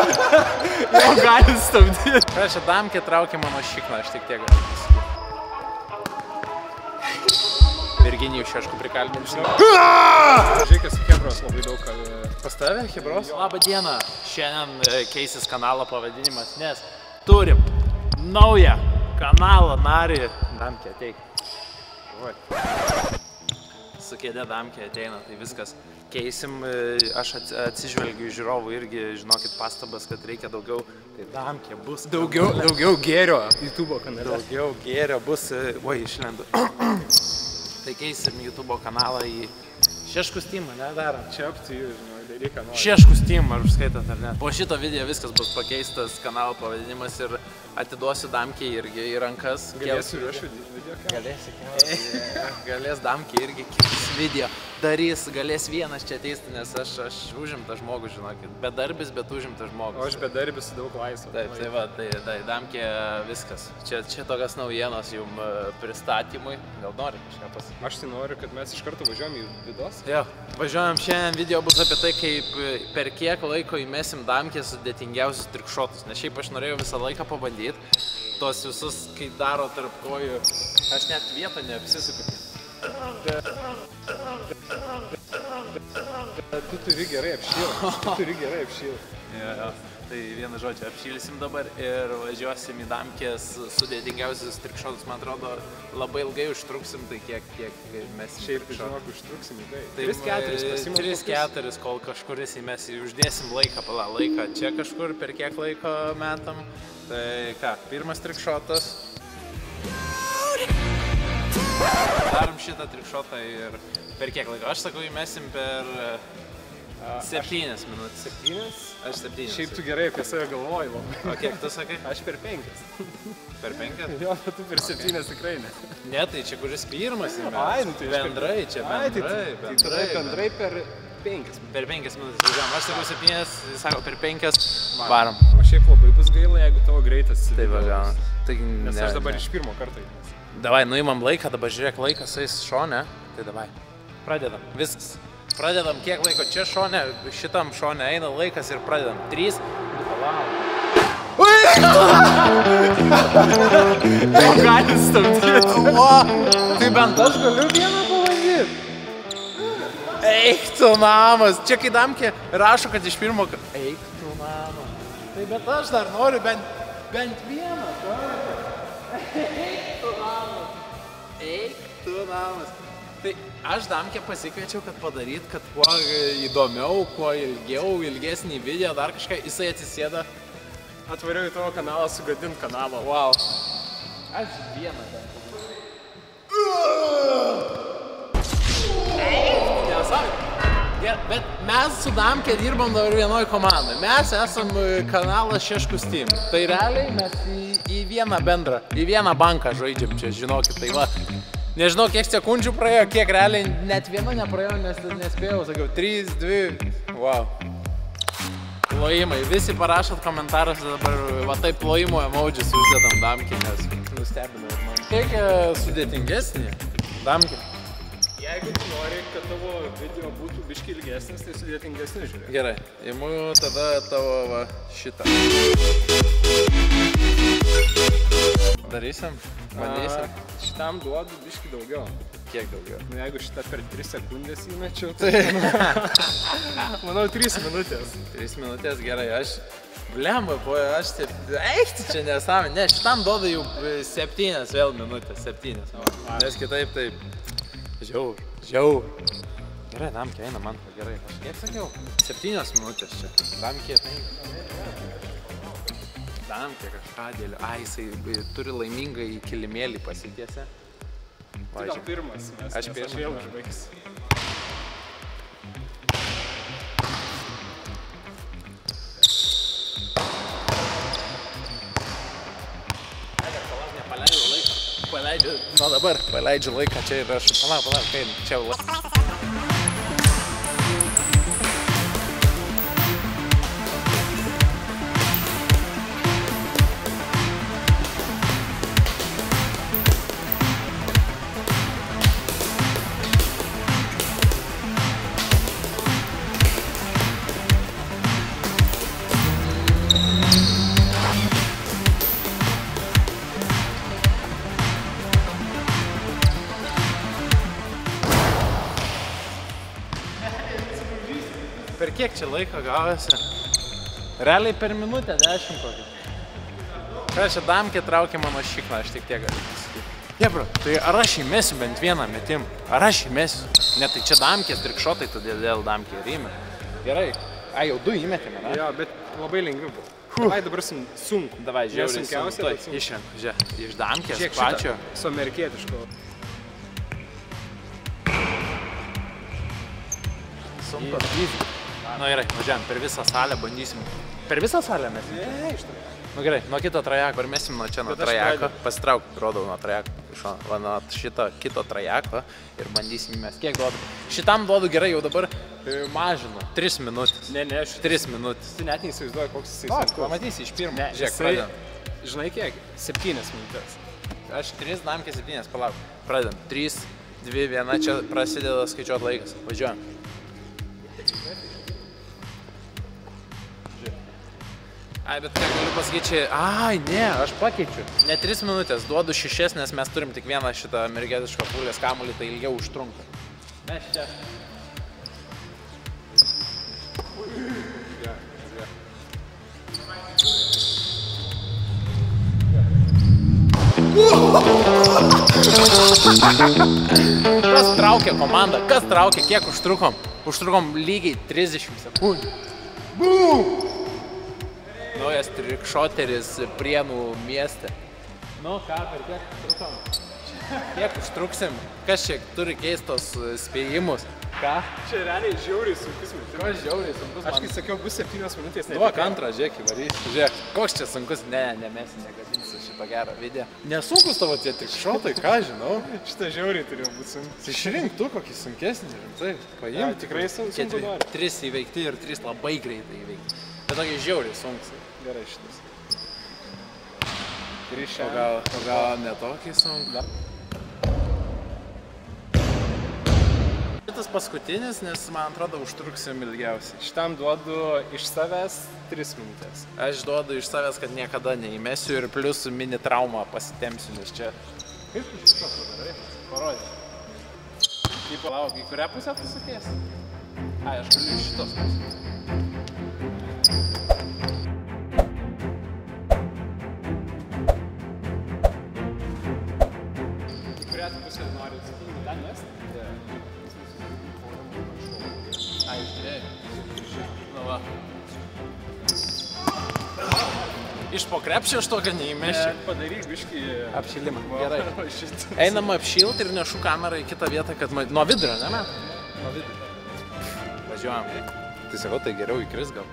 Jau gali stabdyti. Prašau, damkė traukia mano šikną, aš tik tiek galiu pasakyti. Virginijų Šeškų prikalbinti. Žiūrėk, kas Hebros labai daug. Pas tave, Hebros? Labą dieną. Šiandien keisis kanalo pavadinimas, nes turim naują kanalo narį. Damkė, ateik. Su kėdė Damkė ateina, tai viskas. Keisim, aš atsižvelgiu žiūrovų irgi, žinokit, pastabas, kad reikia daugiau. Tai Damkė bus Daugiau gėrio YouTube kanale. Daugiau gėrio bus, oi, išlendu. Tai keisim YouTube kanalą į Šeškų Steamą, ne, darom? Čia aptijų, žinau, dalyką nori. Šeškų Steam, ar užskaitat ar ne? Po šito video viskas bus pakeistas kanalo pavadinimas ir atiduosiu Damkei irgi į rankas. Galėsiu ir aš video kelti? Galėsi kelti. Galės Damkei irgi kels video. Darys, galės vienas čia ateisti, nes aš užimtas žmogus, žinokit. Bedarbis, bet užimtas žmogus. O aš bedarbis su daug laisvo. Taip, tai va, tai Damkė viskas. Čia tokios naujienos jums pristatymui. Gal nori kažką pasakyti? Aš tai noriu, kad mes iš karto važiuojam į vidos. Jo, važiuojam šiandien video bus apie tai, kaip per kiek laiko įmesim Damkės sudėtingiausius trikšotus. Nes šiaip aš norėjau visą laiką pabandyti. Tos visus, kai daro tarp kojų, aš net vietą neapsisuku. Tu turi gerai apšyl. Jo. Tai vieną žodžią apšylisim dabar ir važiuosim į Damkės sudėtingiausius trikšotus. Man atrodo, labai ilgai užtruksim, tai kiek mes Šiaip, žinok, užtruksim ilgai. 3-4 pasimam. 3-4, kol kažkuris mes uždėsim laiką, čia kažkur per kiek laiko metam. Tai ką, pirmas trikšotas. Darom šitą trikšotą ir per kiek laiko? Aš sakau, įmesim per 7 minutės. 7? Aš 7. Šiaip tu gerai apie save galvoji labai. O kiek tu sakai? Aš per 5. Per 5? Jo, bet tu per 7 tikrai ne. Ne, tai čia kuris pirmas įmes. Ai, nu tai bendrai, čia bendrai. Tai bendrai per 5. Per 5 minutės važiuojam. Aš sakau 7, jis sako per 5. Varom. O šiaip labai bus gaila, jeigu tavo greitas. Tai va, gal. Nes aš dabar iš pirmo karto įmes. Davai, nuimam laiką, dabar žiūrėk, laikas eis šone. Tai davai, pradedam, viskas. Pradedam, kiek laiko čia šone, šitam šone eina laikas ir pradedam. 3, 2, Jau gali stabdyti. Tai bent aš galiu vieną pabandyti. Eik tu namas. Čia kai Damkė rašo, kad iš pirmo... Eik tu namas. Tai bet aš dar noriu bent vieną kartą. Eik tu namas. Tai aš Damkę pasikviečiau, kad padaryt, kad kuo įdomiau, kuo ilgesnį video, dar kažką, jisai atsisėda. Atvariau į tavo kanalą, sugadint kanalą. Wow. Aš vieną dar. Bet mes su Damke dirbam dabar vienoj komandai. Mes esam kanalas Šeškų Steam. Tai realiai mes į vieną banką žaidžiam čia, žinokit. Tai va, nežinau kiek sekundžių praėjo, kiek realiai net viena nepraėjo, nes nespėjau, sakiau, 3, 2, wow. Plojimai, visi parašot komentaruose dabar, va taip plojimo emodžius uždedam Damkį, nes nustebino ir man. Kiek sudėtingesnį, Damkį? Jeigu tu nori, kad tavo video būtų biški ilgesnis, tai sudėtingesnis žiūrėk. Gerai, imu tada tavo va šitą. Darysim? Bandysim? Šitam duodu biški daugiau. Kiek daugiau? Nu, jeigu šitą per 3 sekundės įmečiau, tai... Manau, 3 minutės. 3 minutės, gerai, aš... Blemba, aš taip... Eik, čia nesąmonė, ne, šitam duodu jau 7 vėl minutės, 7. Nes kitaip taip... Žiaur. Gerai, Damkė, eina man, gerai. Aš kiek sakiau? 7 minutės čia. Damkė, Damkė kažką dėliu. Ai, jisai turi laimingą į kilimėlį pasitiesę. Tu gal pirmas, nes aš vėl užbaigsiu. Paleidžiu laiką čia ir aš... Palauk, kai čia laiką. kiek čia laiko gavosi? Realiai per minutę 10 kokį. Ką čia damkė traukia mano šikną, aš tik tiek galiu pasakyti. Jebra, tai ar aš įmesiu bent vieną metimą? Ar aš įmesiu? Ne, tai čia damkės trikšotai, todėl damkė ir įmė. Gerai. Ai, jau 2 įmetėme, ne? Jo, bet labai lengvi buvo. Davai dabar sunku. Davai, žiauriai sunkiausia, bet sunku. Išrenku, žiūrėk, iš damkės Žiūrėk pačio. Su amerikietiško. Sunku. Nu gerai, važiuojam, per visą salę bandysim. Per visą salę mes? Ne, iš to. Nu gerai, nuo kito trajeko, ar mesim nuo čia nuo trajeko. Pasitrauk, rodau nuo trajeko. Va nuo šito kito trajeko ir bandysim mes. Kiek duodu? Šitam duodu gerai, jau dabar mažinu. 3 minutės. Ne, 3 minutės. Tu net neįsivaizduoji, koks jisai O, sunkus. pamatysi iš pirmo. Ne, Žiūrėk, jisai, pradedam. žinai kiek? 7 minutės. Aš 3, damkės 7, palauk. Pradedam. 3, 2, 1, čia prasideda skaičiuot laikas. Važiuojam. Ai, bet ką galiu pasakyti čia... Ai, ne, aš pakeičiu. Ne 3 minutės, duodu 6, nes mes turim tik vieną šitą amerikietišką pūlės kamuolį, tai ilgiau užtrunka. Mes čia. Kas traukia komandą? Kas traukia? Kiek užtrukom? Užtrukom lygiai 30 sekundžių. Bum! Naujas trikšoteris Prienų mieste. Nu ką, per kiek užtrukom? Kiek užtruksim? Kas čia turi keistos spėjimus? Ką? Čia realiai žiauriai sunkus metimas. Kas žiauriai sunkus? Aš kai sakiau, bus 7 minutės. Duok antrą, žiūrėk, įvarysiu. Žiūrėk, koks čia sunkus? Ne, nemesi, negadinsiu šito gerą video. Nesunkus tavo tie trikšotai, ką žinau? Šitą žiauriai turėjo būti sunkus. Išrink tu kokį sunkesnį, rimtai. Paimk. Tikrai sunku nori. 3 įveikti ir 3 labai greitai įveikti. Bet tokie žiauriai sunkus. Gerai šitas. O gal ne tokį sunku? Šitas paskutinis, nes man atrodo užtruksim ilgiausiai. Šitam duodu iš savęs 3 minutės. Aš duodu iš savęs, kad niekada neįmesiu ir plius mini traumą pasitemsiu, nes čia... Kaip tu šitą padarai? Parodė. Palauk, į kurią pusę tu sakėsi? Ai, aš galiu iš šitos pusės. Į kurią pusę nori atsakyti? Ten mesti? Ai, žiūrėjai. Nu va. Iš po krepšio aš tokio neįmeščiau. Padaryk biškį Apšilimą. Gerai. Einam apšilt ir nešu kamerą į kitą vietą, kad... Nuo vidurio, ne met? Nuo vidurio. Važiuojam. Tai sakau, tai geriau įkris gal.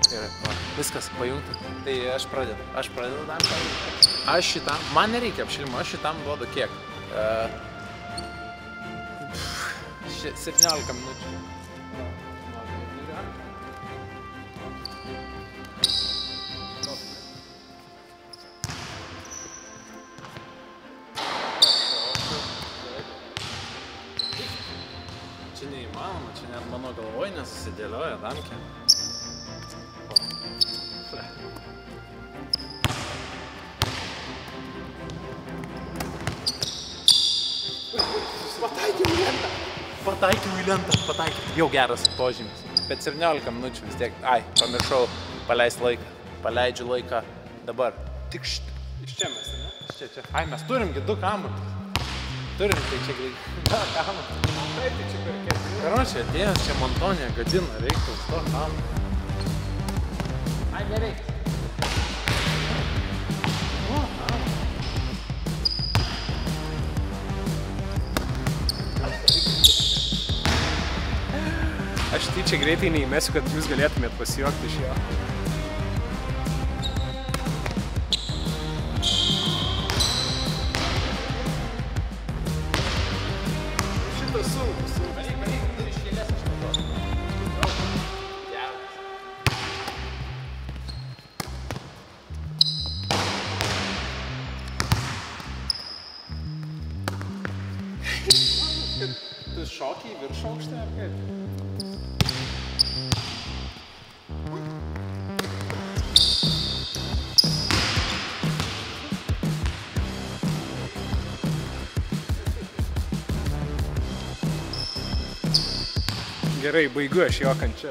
Gerai, va. Viskas, pajungti. Tai aš pradedu damkį. Aš šitam... Man nereikia apšilimo, aš šitam duodu kiek? 17 minučių. Čia neįmanoma, čia net mano galvoj nesusidėlioja damkė. Pataikiau į lentą, pataikiau. Jau geras požymis. Bet 17 minučių vis tiek. Ai, pamiršau paleist laiką. Paleidžiu laiką dabar. Tik šitą. Iš čia mes, ne? Iš čia. Ai, mes turimgi 2 kamuolius. Turim, tai čia greitai. 2 kamuolius. Taip, tai čia per 4. Karočią, atėjęs čia Montonė gadina, reiktų už to kamuolį. Ai, nereikia. Aš tyčia greitai neįmesiu, kad jūs galėtumėt pasijuokti iš jo. Šitas sunkus. Tu šokiai virš aukštę ar kaip? Gerai, baigiu aš jo kančią.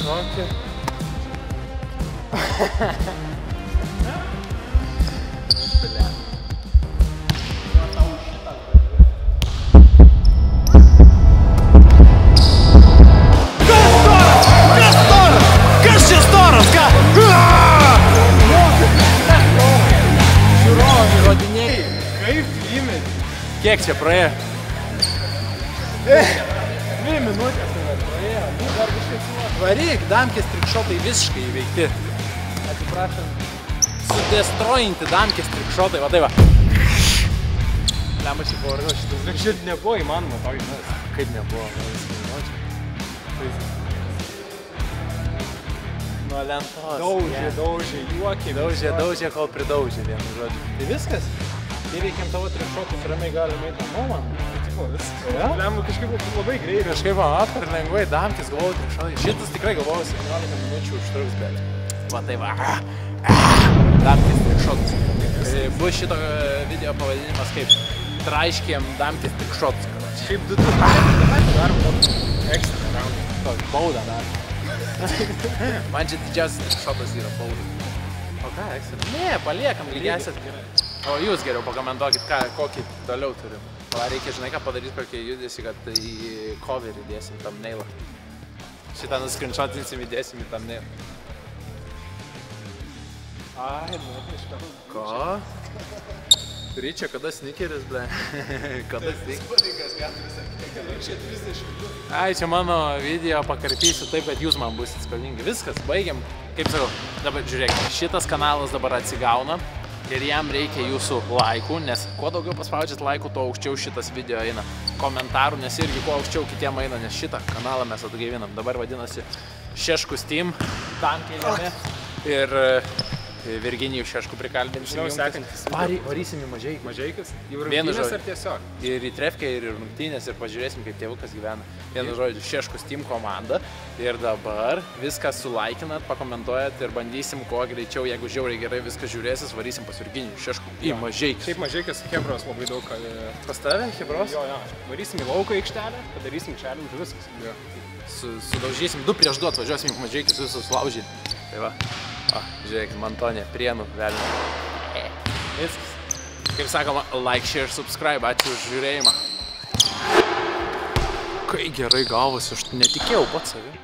Šokį. Kas čia storas, ką? Žiūrovai, rodiniai. Kaip įmeti? Kiek čia praėjo? 2 minutės praėjo. Dar viskas įmeti. Varyk, damkės trikšotai visiškai įveikti. Atsiprašom. Sudestrojinti damkės trikšotai, va tai va. Lemba čia pavargo šitas. Bet šit nebuvo įmanoma to įmesti. Kaip nebuvo, nuo lentos. Daužė, juokė. Daužė, kol pridaužė vienu žodžiu. Tai viskas? Įveikėm tavo trikšotus, ramiai galim eiti namo, man. Tipo, viskas. Ja? Lemba kažkaip labai greitai. Kažkaip, per lengvai damkės galvojau trikšotai. Šitas tikrai galvojau 17 minučių užtruks, bet. Va tai va. Damkės trikšotus. Bus šito video pavadinimas kaip traiškėm damkės trikšotus. Šiaip 2 darom tokį ekstra raundą. Tokį baudą dar. Man čia didžiausias šotas yra bauda. O ką, ekstra? Ne, paliekam, lygiasit. O jūs geriau pakomentuokit, kokį toliau turim. O reikia, žinai, ką padaryti, kokį judesį, kad į coverį dėsim thumbnailą. Šitą nuskrinšotinsim įdėsim į thumbnailą. Ai, nu, iš karto. Ko? Ryčia, kada snikeris, ble? Kada snikeris? Ai, čia mano video pakarpysiu taip, kad jūs man būsit skolingi. Viskas, baigiam. Kaip sakau, dabar žiūrėkite, šitas kanalas dabar atsigauna ir jam reikia jūsų laikų, nes kuo daugiau paspaudžiat laikų, tuo aukščiau šitas video eina. Komentarų, nes irgi kuo aukščiau kitiem eina, nes šitą kanalą mes atgaivinam. Dabar vadinasi Šeškus Team, tam keliame ir Virginijų Šeškų prikalbinsim. Žinau, sekantis. Varysim į Mažeikius. Mažeikius? Į Vienu rungtynės žodžiu. ar tiesiog? Ir į trefkę, ir į rungtynės, ir pažiūrėsim, kaip tėvukas gyvena. Vienu žodžiu, Šeškus Team komanda. Ir dabar viską sulaikinat, pakomentuojat ir bandysim kuo greičiau, jeigu žiauriai gerai viską žiūrėsis, varysim pas Virginijų Šeškų į Mažeikius. Šiaip Mažeikius Hebros labai daug. Pas tave, Hebros? Jo. Varysim į lauko aikštelę, padarysim čelių už viskas. Jo. Sudaužysim 2 prieš 2, atvažiuosim į Mažeikius visus laužyti. Tai va. O, žiūrėkit, Mantonė, Prienų, velnė. Viskas. Kaip sakoma, like, share, subscribe, ačiū už žiūrėjimą. Kai gerai gavosi, aš netikėjau pats savim.